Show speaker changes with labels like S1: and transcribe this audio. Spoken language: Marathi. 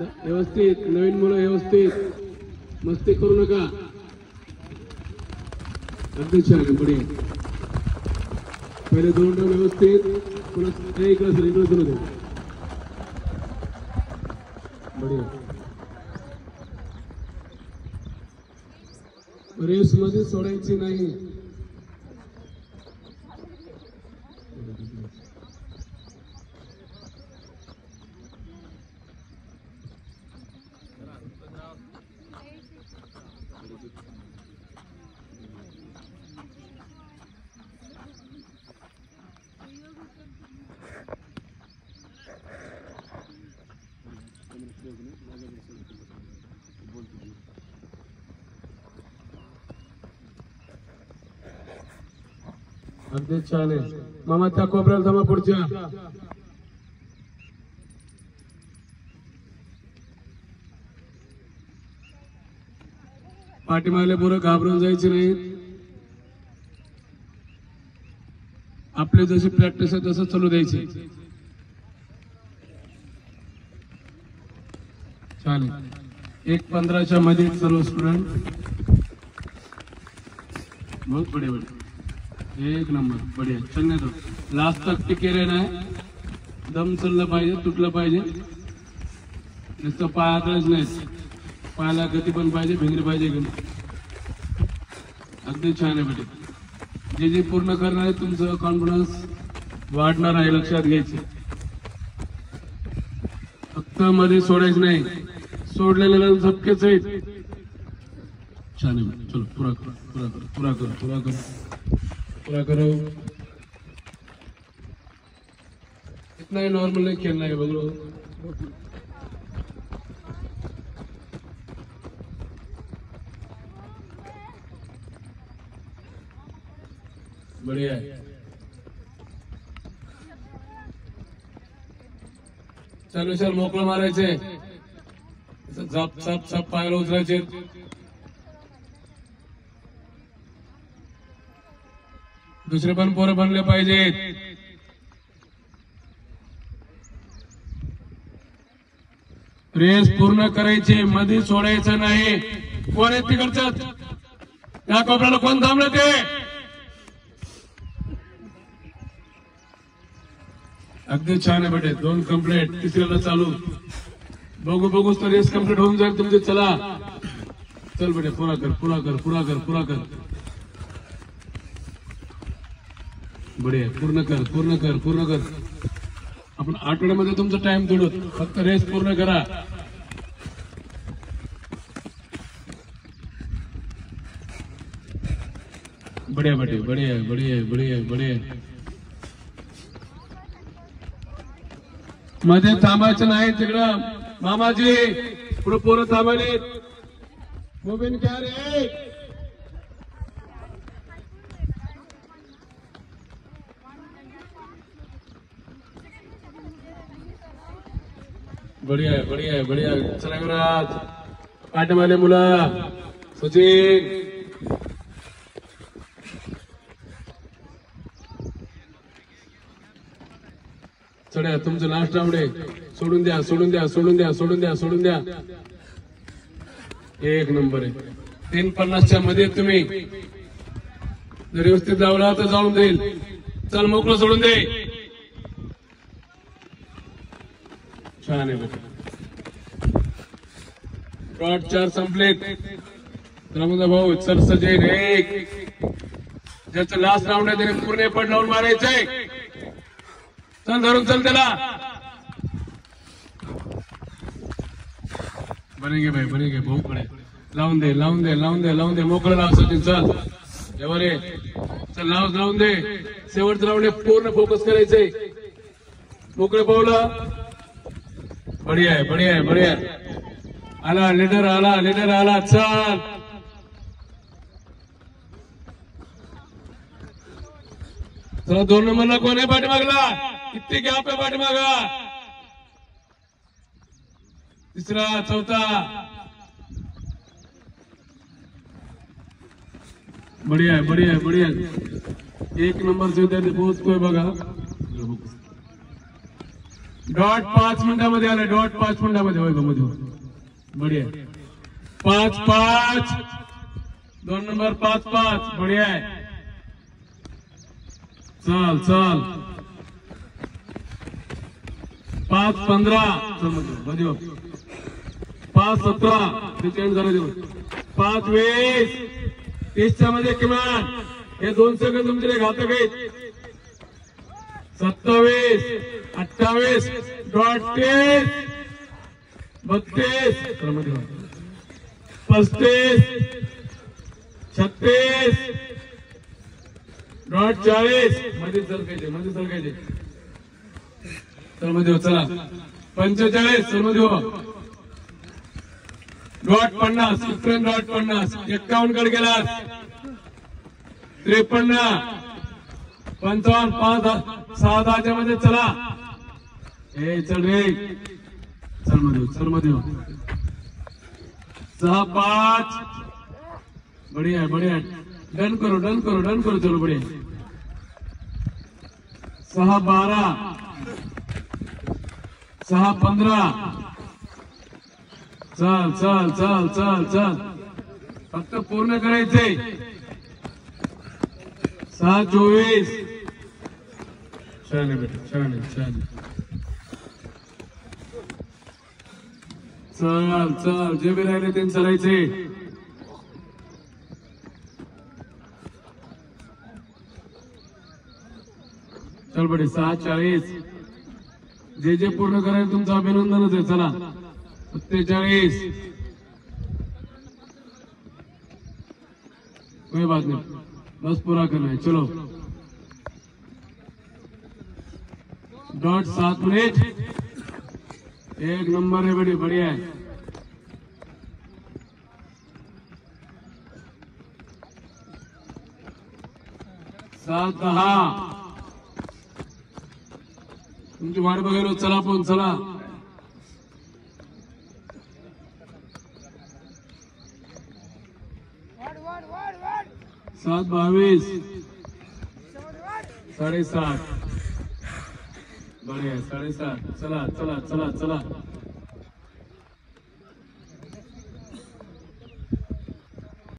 S1: व्यवस्थित नवीन मुलं व्यवस्थित मस्ती करू नका. अगदी छान पुढे पहिले 2 राऊंड व्यवस्थित पुन्हा इकडे सुरू दे. बढिया रेस मध्ये सोडायची नाही. अगदी छान आहे मामा. त्या कोपऱ्याला थांबा पुढच्या. पाठीमागले पोरं घाबरून जायचे नाहीत. आपले जशी प्रॅक्टिस आहे तसं चालू द्यायचे. छान आहे. 1:15च्या मध्ये सर्व स्टुडंट. बहुत बढिया बढिया. एक नंबर बढिया. चलने दो. लास्ट तक टिके रहना है. दम चाललं पाहिजे, तुटलं पाहिजे. नुसतं पायाकडेच नाही, पायाला गती पण पाहिजे, भिंगरी पाहिजे. अगदी छान आहे बेटे. जे जे पूर्ण करणार आहे तुमचं कॉन्फिडन्स वाढणार आहे, लक्षात घ्यायचे. फक्त मध्ये सोडायचं नाही, सोडलेल्या झपकेच आहेत. छान आहे. चलो पुरा करो, पुरा करो, पुरा करो, पुरा करो, पूरा करो. इतना ही नॉर्मल नहीं खेलना है बगलो. बढ़िया है. चल चल मोकळं मारायचे. झप झप झप पायाला उचलायचे. दुसरे पण पोरं बनले पाहिजेत. रेस पूर्ण करायची, मध्ये सोडायचं नाही. कोण आहे तिकडचं? त्या कोपऱ्याला कोण थांबलं ते? अगदी छान आहे बेटे. 2 कंप्लीट. तिसऱ्याला चालू. बघू बघूच तर रेस कंप्लीट होऊन जाईल तुमचे. चला चल बेटे, पुरा कर, पुरा कर, पुरा कर, पुरा कर. बढिया. पूर्ण कर, पूर्ण कर, पूर्ण कर. आपण आठवड्यामध्ये तुमचा टाइम तोडू. फक्त रेस पूर्ण करा. बढिया बेटे, बढिया बढिया बढिया बढिया. मध्ये थांबायचं नाही. तिकडं मामाजी पुढे पोरं थांबायले. मोबाईल क्या रे? बढ़िया है, बढ़िया है, बढ़िया है. चला युवराज. पाठीमागले मुलं. सचिन चढ्या. तुमचं लास्ट राऊंड आहे. सोडून द्या, सोडून द्या, सोडून द्या, सोडून द्या, सोडून द्या. एक नंबर आहे. 3:50च्या मध्ये तुम्ही जर व्यवस्थित जावला तर जाऊन देईल. चल मोकळं सोडून दे. छान आहे बेटा. शॉट 4 संपलेत. रमदा भाऊ चल सजय. एक ज्याचं लास्ट राऊंड आहे त्याने पूर्ण पड लावून मारायचंय. चल धरून चल त्याला. बनेगे भाई, बनेगे. भाऊ कडे लावून दे, लावून दे, लावून दे, लावून दे. मोकळं लाव सचिन. चल जेव्हा रे चल लावून दे. शेवटचं राऊंड आहे, पूर्ण फोकस करायचंय. मोकळे पावला. बढ़िया है, बढ़िया है, बढ़िया है. आला लीडर, आला लीडर, आला. चल चला. 2 नंबरला कोण आहे पाठीमागला? किती गॅप आहे पाठीमागा? तिसरा, चौथा. बढ़िया है, बढ़िया है, बढ़िया है. 1 नंबर से विद्यार्थी पोहोचतोय बघा. डॉट 5 मिनिटामध्ये आले, डॉट 5 मिनिटामध्ये होय मध्ये बढिया 5-5 2 नंबर 5-5 बढिया आहे. चल चल 5-15 चल मध्ये 5-17 चेंज झालं देऊ 5-20 30च्या मध्ये किमान हे 2 सेकंद तुमच्याकडे घातक आहेत. 27-28 डॉट 30 32 35 36 डॉट 40 मध्ये सरकायचे चल मध्ये चला 45 चल मध्ये डॉट 50 डॉट 50 51 कडे गेला 53 55 5-6 मध्ये चला हे चल रे चल मध्ये 6-5 बढ़िया डन करो चलो बढ़िया 6-12 6-15 चल फक्त पूर्ण करायचंय 6-24 छान चल जे बी राहिले ते चालायचे. चल बडे 6-40 जे पूर्ण करायला तुमचं अभिनंदनच आहे. चला 47 कोई बात नहीं बस पूरा करना है. चलो डॉट 7 मिनट 1 नंबर है बड़ी बढ़िया है. 7-10 तुमची वाट बघायला चला पण चला 7-22 7:30 बढ़िया 7:30 चला